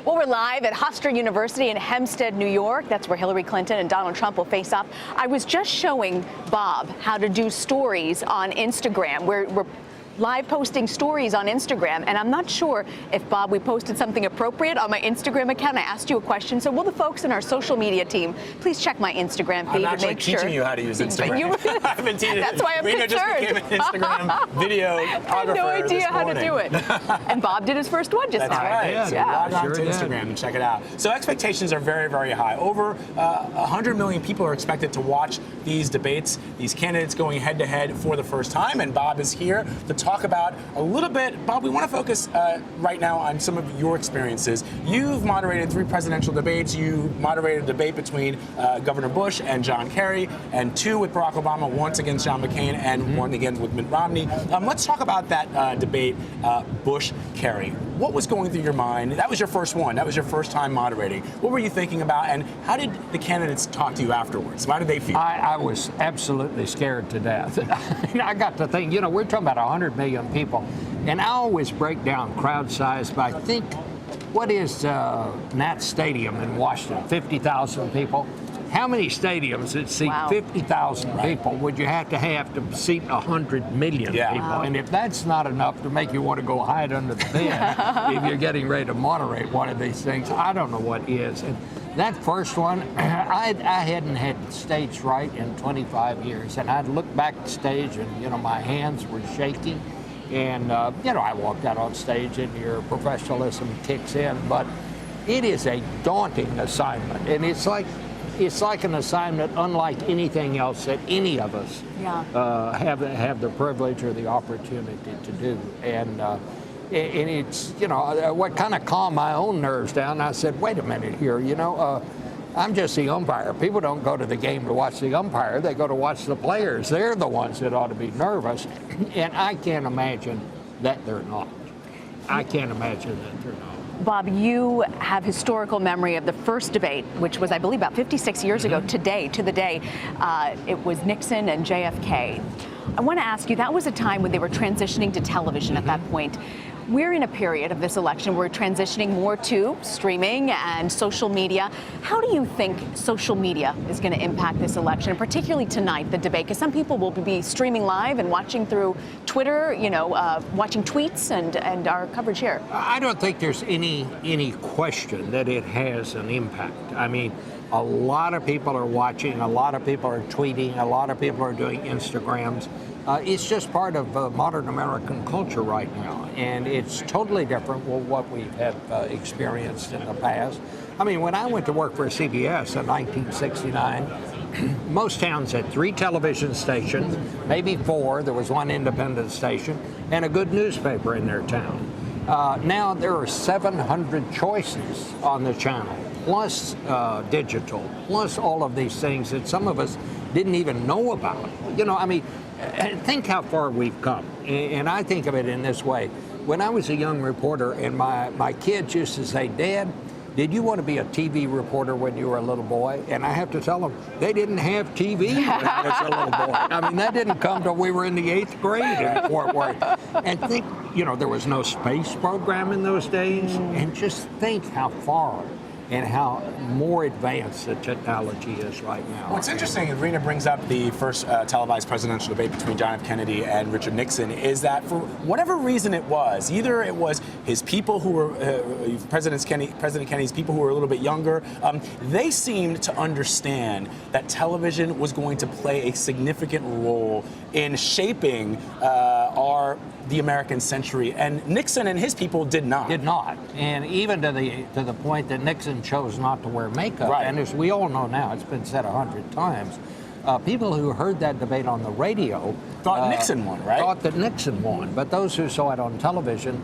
Well, we're live at Hofstra University in Hempstead, New York. That's where Hillary Clinton and Donald Trump will face off. I was just showing Bob how to do stories on Instagram. We're live posting stories on Instagram, and I'm not sure if, Bob, we posted something appropriate on my Instagram account. I asked you a question, so will the folks in our social media team please check my Instagram feed to make sure. I'm actually teaching you how to use Instagram. I've been teaching. That's why I'm Rena concerned. just became an Instagram videographer. I had no idea how to do it. And Bob did his first one just now. That's right. So log on to Instagram and check it out. So expectations are very, very high. Over 100 million people are expected to watch these debates, these candidates going head-to-head for the first time, and Bob is here to talk about a little bit. Bob, we want to focus right now on some of your experiences. You've moderated 3 presidential debates. You moderated a debate between Governor Bush and John Kerry, and 2 with Barack Obama, once against John McCain, and one again with Mitt Romney. Let's talk about that debate, Bush-Kerry. What was going through your mind? That was your first one. That was your first time moderating. What were you thinking about, and how did the candidates talk to you afterwards? How did they feel? I was absolutely scared to death. I got to think, we're talking about 100 million people, and I always break down crowd size by, what is Nat Stadium in Washington, 50,000 people? How many stadiums that seat 50,000 people would you have to seat 100 million people? And if that's not enough to make you want to go hide under the bed if you're getting ready to moderate one of these things, I don't know what is. And that first one, I hadn't had stage right in 25 years. And I'd look backstage and, my hands were shaking. And, I walked out on stage and your professionalism kicks in. But it is a daunting assignment. And it's like an assignment unlike anything else that any of us have the privilege or the opportunity to do. And it's, what kind of calmed my own nerves down. I said, wait a minute here, I'm just the umpire. People don't go to the game to watch the umpire. They go to watch the players. They're the ones that ought to be nervous. And I can't imagine that they're not. I can't imagine that they're not. Bob, you have historical memory of the first debate, which was, I believe, about 56 years ago today, to the day. It was Nixon and JFK. I want to ask you, that was a time when they were transitioning to television at that point. We're in a period of this election where we're transitioning more to streaming and social media. How do you think social media is going to impact this election, and particularly tonight, the debate? Because some people will be streaming live and watching through Twitter, watching tweets and our coverage here. I don't think there's any question that it has an impact. I mean, a lot of people are watching, a lot of people are tweeting, a lot of people are doing Instagrams. It's just part of modern American culture right now, and it's totally different from what we have experienced in the past. I mean, when I went to work for CBS in 1969, most towns had 3 television stations, maybe 4. There was 1 independent station, and a good newspaper in their town. Now there are 700 choices on the channel, plus digital, plus all of these things that some of us didn't even know about. Think how far we've come. And I think of it in this way. When I was a young reporter and my kids used to say, Dad, did you want to be a TV reporter when you were a little boy? And I have to tell them, they didn't have TV when I was a little boy. I mean, that didn't come till we were in the 8th grade in Fort Worth. And think, there was no space program in those days. And just think how far and how more advanced the technology is right now. What's interesting, and Rena brings up the first televised presidential debate between John F. Kennedy and Richard Nixon, is that for whatever reason it was, either it was his people who were, President Kennedy's people who were a little bit younger, they seemed to understand that television was going to play a significant role in shaping the American century, and Nixon and his people did not. Did not, and even to the point that Nixon chose not to wear makeup. Right. And as we all know now, it's been said 100 times. People who heard that debate on the radio thought Nixon won, right? Thought that Nixon won, but those who saw it on television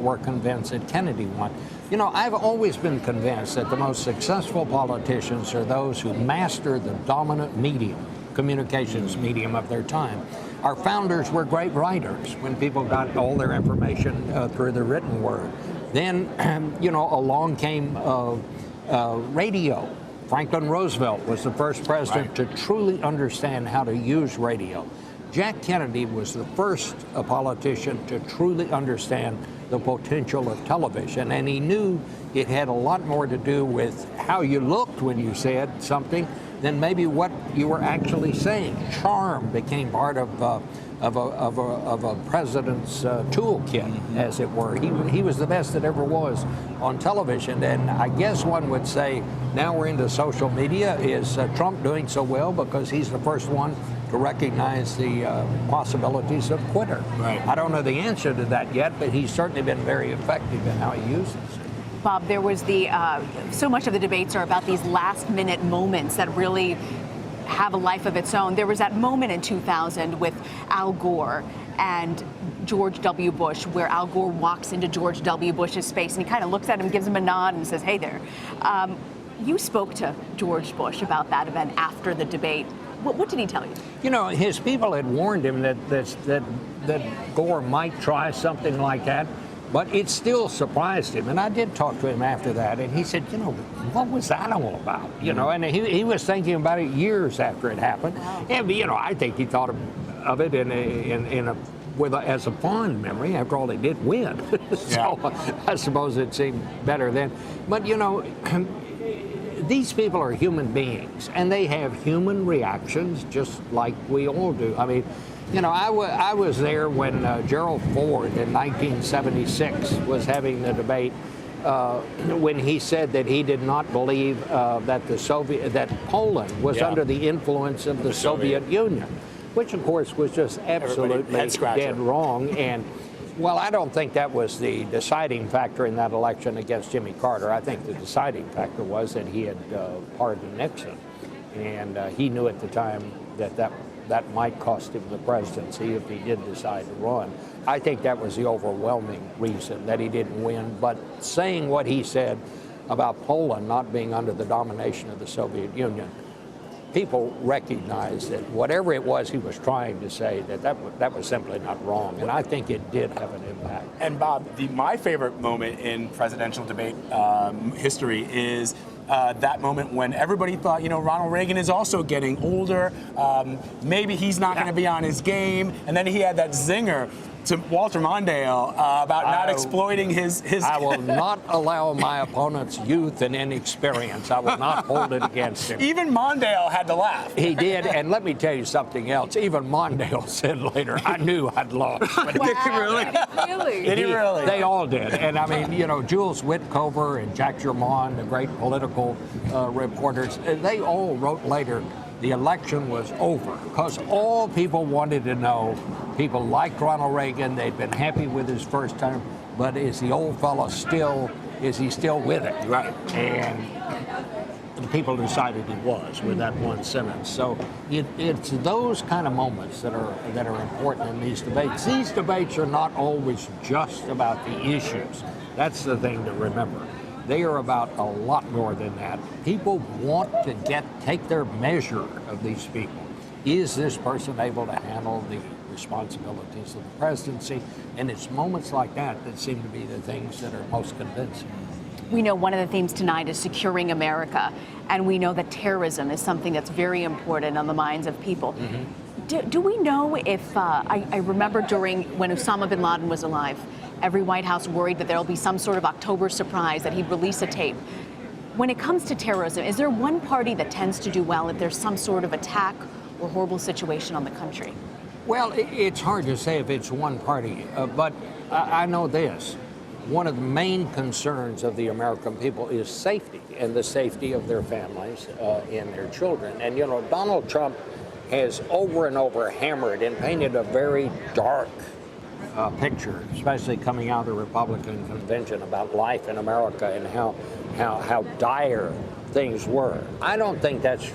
were convinced that Kennedy won. I've always been convinced that the most successful politicians are those who master the dominant medium, communications medium of their time. Our founders were great writers when people got all their information through the written word. Then, along came radio. Franklin Roosevelt was the first president to truly understand how to use radio. Jack Kennedy was the first politician to truly understand the potential of television. And he knew it had a lot more to do with how you looked when you said something than maybe what you were actually saying. Charm became part of a president's toolkit, as it were. He was the best that ever was on television. And I guess one would say now we're into social media. Is Trump doing so well because he's the first one to recognize the possibilities of Twitter? Right. I don't know the answer to that yet, but he's certainly been very effective in how he uses it. Bob, there was so much of the debates are about these last-minute moments that really have a life of its own. There was that moment in 2000 with Al Gore and George W. Bush, where Al Gore walks into George W. Bush's space and he kind of looks at him, gives him a nod, and says, "Hey there." You spoke to George Bush about that event after the debate. What did he tell you? You know, his people had warned him that Gore might try something like that, but it still surprised him. And I did talk to him after that, and he said, what was that all about? And he was thinking about it years after it happened. Wow. And, I think he thought of it as a fond memory. After all, they did win. So I suppose it seemed better then. But, these people are human beings, and they have human reactions just like we all do. I mean, I was there when Gerald Ford in 1976 was having the debate when he said that he did not believe that Poland was under the influence of the Soviet Union, which of course was just absolutely dead wrong. And well, I don't think that was the deciding factor in that election against Jimmy Carter. I think the deciding factor was that he had pardoned Nixon, and he knew at the time that might cost him the presidency if he did decide to run. I think that was the overwhelming reason that he didn't win. But saying what he said about Poland not being under the domination of the Soviet Union, people recognize that whatever it was he was trying to say, that was simply not wrong. And I think it did have an impact. And Bob, my favorite moment in presidential debate history is that moment when everybody thought, Ronald Reagan is also getting older. Maybe he's not going to be on his game. And then he had that zinger to Walter Mondale about not exploiting his... I will not allow my opponent's youth and inexperience. I will not hold it against him. Even Mondale had to laugh. He did, and let me tell you something else. Even Mondale said later, I knew I'd lost. Wow. Did he really? Really? Did he really? They all did. And I mean, Jules Witkover and Jack Germond, the great political reporters, they all wrote later, the election was over because all people wanted to know, people liked Ronald Reagan, they'd been happy with his first term, but is the old fellow is he still with it? Right. And the people decided he was with that one sentence. So it's those kind of moments that are important in these debates. These debates are not always just about the issues. That's the thing to remember. They are about a lot more than that. People want to take their measure of these people. Is this person able to handle the responsibilities of the presidency? And it's moments like that seem to be the things that are most convincing. We know one of the themes tonight is securing America, and we know that terrorism is something that's very important on the minds of people. Mm-hmm. Do we know if, I remember when Osama bin Laden was alive, every White House worried that there'll be some sort of October surprise, that he'd release a tape. When it comes to terrorism, is there one party that tends to do well if there's some sort of attack or horrible situation on the country? Well, it's hard to say if it's one party, but I know this. One of the main concerns of the American people is safety, and the safety of their families and their children. And, Donald Trump has over and over hammered and painted a very dark picture, especially coming out of the Republican convention, about life in America and how dire things were. I don't think that's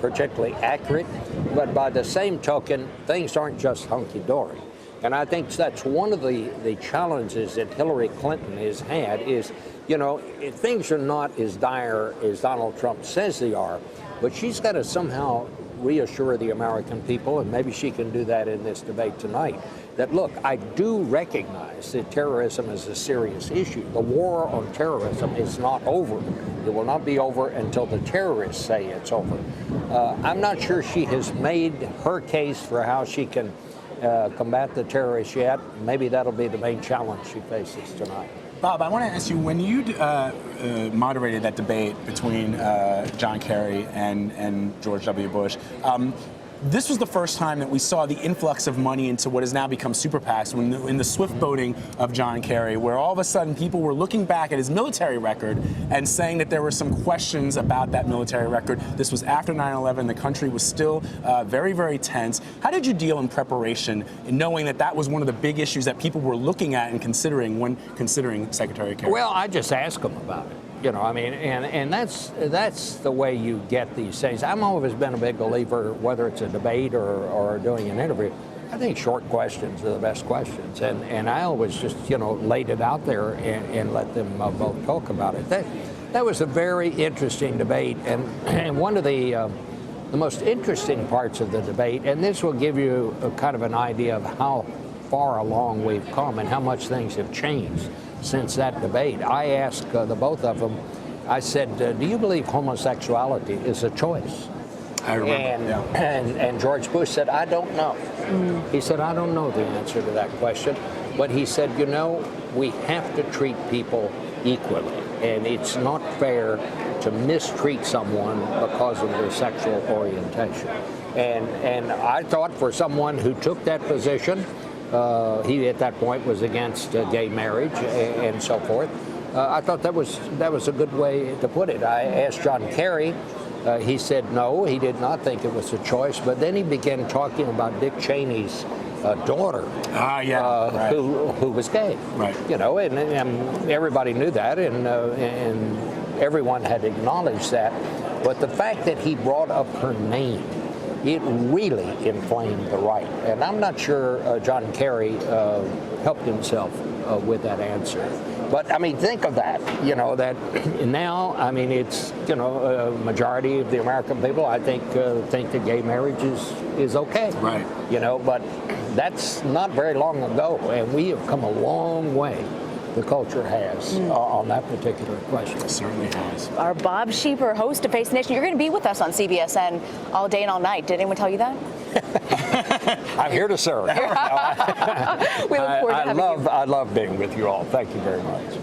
particularly accurate, but by the same token, things aren't just hunky-dory. And I think that's one of the challenges that Hillary Clinton has had is, things are not as dire as Donald Trump says they are, but she's got to somehow reassure the American people, and maybe she can do that in this debate tonight, that, look, I do recognize that terrorism is a serious issue. The war on terrorism is not over. It will not be over until the terrorists say it's over. I'm not sure she has made her case for how she can combat the terrorists yet. Maybe that'll be the main challenge she faces tonight. Bob, I want to ask you, when you moderated that debate between John Kerry and George W. Bush, this was the first time that we saw the influx of money into what has now become super PACs in the swift boating of John Kerry, where all of a sudden people were looking back at his military record and saying that there were some questions about that military record. This was after 9/11. The country was still very, very tense. How did you deal in preparation in knowing that that was one of the big issues that people were looking at and considering when considering Secretary Kerry? Well, I just asked him about it. You know, I mean, and that's the way you get these things. I've always been a big believer, whether it's a debate or doing an interview, I think short questions are the best questions. And I always just, you know, laid it out there and let them both talk about it. That was a very interesting debate. And one of the most interesting parts of the debate, and this will give you a kind of an idea of how far along we've come and how much things have changed since that debate. I asked the both of them, I said, do you believe homosexuality is a choice? I remember. And George Bush said, I don't know. He said, I don't know the answer to that question. But he said, you know, we have to treat people equally. And it's not fair to mistreat someone because of their sexual orientation. And I thought for someone who took that position, he at that point was against gay marriage and so forth. I thought that was a good way to put it. I asked John Kerry. He said no, he did not think it was a choice. But then he began talking about Dick Cheney's daughter, who was gay. Right. You know, and everybody knew that, and everyone had acknowledged that. But the fact that he brought up her name, it really inflamed the right. And I'm not sure John Kerry helped himself with that answer. But, I mean, think of that, you know, that now, I mean, it's, you know, a majority of the American people, I think that gay marriage is okay. Right. You know, but that's not very long ago, and we have come a long way. The culture has on that particular question. It certainly has. Our Bob Schieffer, host of Face the Nation. You're going to be with us on CBSN all day and all night. Did anyone tell you that? I'm here to serve. We look forward to having you. I love being with you all. Thank you very much.